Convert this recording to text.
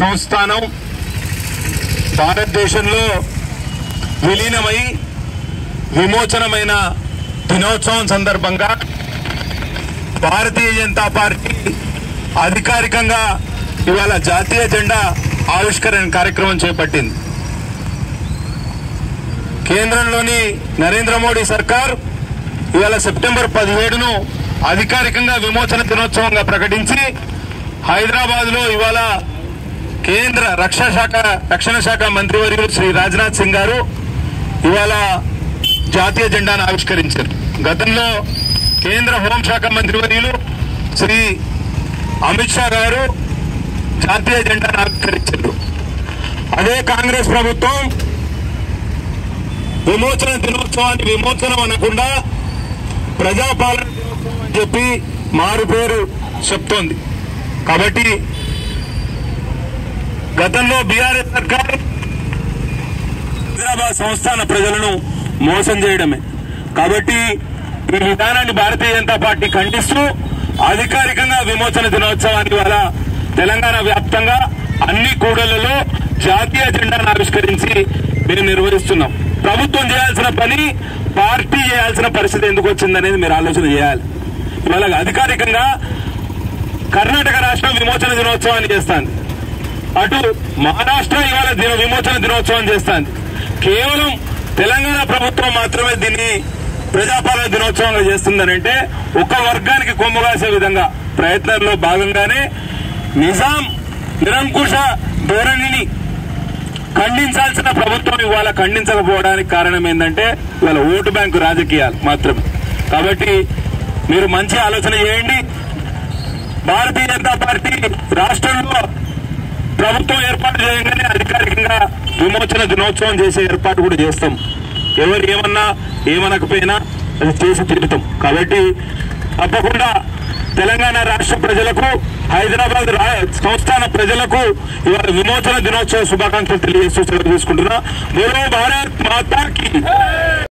సంస్థానం భారతదేశంలో విలీనమై విమోచనమైన దినోత్సవం సందర్భంగా భారతీయ జనతా పార్టీ అధికారికంగా ఇవాళ జాతీయ జెండా ఆవిష్కరణ కార్యక్రమం చేపట్టింది. కేంద్రంలోని నరేంద్ర మోడీ సర్కార్ ఇవాళ సెప్టెంబర్ 17ను అధికారికంగా విమోచన దినోత్సవంగా ప్రకటించి హైదరాబాద్ లో ఇవాళ కేంద్ర రక్షణ శాఖ మంత్రివర్యులు శ్రీ రాజ్నాథ్ సింగ్ గారు ఇవాళ జాతీయ జెండాను ఆవిష్కరించారు. గతంలో కేంద్ర హోంశాఖ మంత్రివర్యులు శ్రీ అమిత్ షా గారు జాతీయ జెండాను ఆవిష్కరించారు. అదే కాంగ్రెస్ ప్రభుత్వం విమోచన దినోత్సవాన్ని విమోచనం అనకుండా ప్రజాపాలన దినోత్సవం అని చెప్పి మారు పేరు చెప్తోంది. కాబట్టి గతంలో బీఆర్ఎస్ సర్కార్ హైదరాబాద్ సంస్థాన ప్రజలను మోసం చేయడమే. కాబట్టి ఈ విధానాన్ని భారతీయ జనతా పార్టీ ఖండిస్తూ అధికారికంగా విమోచన దినోత్సవాన్ని వల్ల తెలంగాణ వ్యాప్తంగా అన్ని కూడళ్లలో జాతీయ జెండాను ఆవిష్కరించి మేము నిర్వహిస్తున్నాం. ప్రభుత్వం చేయాల్సిన పని పార్టీ చేయాల్సిన పరిస్థితి ఎందుకు వచ్చిందనేది మీరు ఆలోచన చేయాలి. ఇవాళ అధికారికంగా కర్ణాటక రాష్ట్రం విమోచన దినోత్సవాన్ని చేస్తాంది, అటు మహారాష్ట్ర ఇవాళ విమోచన దినోత్సవం చేస్తాంది. కేవలం తెలంగాణ ప్రభుత్వం మాత్రమే దీన్ని ప్రజాపాలన దినోత్సవంగా చేస్తుందనంటే ఒక వర్గానికి కొమ్ము కాసే విధంగా ప్రయత్నంలో భాగంగానే నిజాం నిరంకుశ ధోరణిని ఖండించాల్సిన ప్రభుత్వం ఇవాళ ఖండించకపోవడానికి కారణం ఏంటంటే ఇవాళ ఓటు బ్యాంకు రాజకీయాలు మాత్రమే. కాబట్టి మీరు మంచి ఆలోచన చేయండి. భారతీయ జనతా పార్టీ రాష్ట్రంలో ప్రభుత్వం ఏర్పాటు చేయగానే అధికారికంగా విమోచన దినోత్సవం చేసే ఏర్పాటు కూడా చేస్తాం. ఎవరు ఏమన్నా ఏమనకపోయినా అది చేసి తీరుతాం. కాబట్టి తప్పకుండా తెలంగాణ రాష్ట్ర ప్రజలకు, హైదరాబాద్ సంస్థాన ప్రజలకు ఇవాళ విమోచన దినోత్సవ శుభాకాంక్షలు తెలియజేస్తూ సెలవు తీసుకుంటున్నా. బోలో భారత్ మాతా కీ.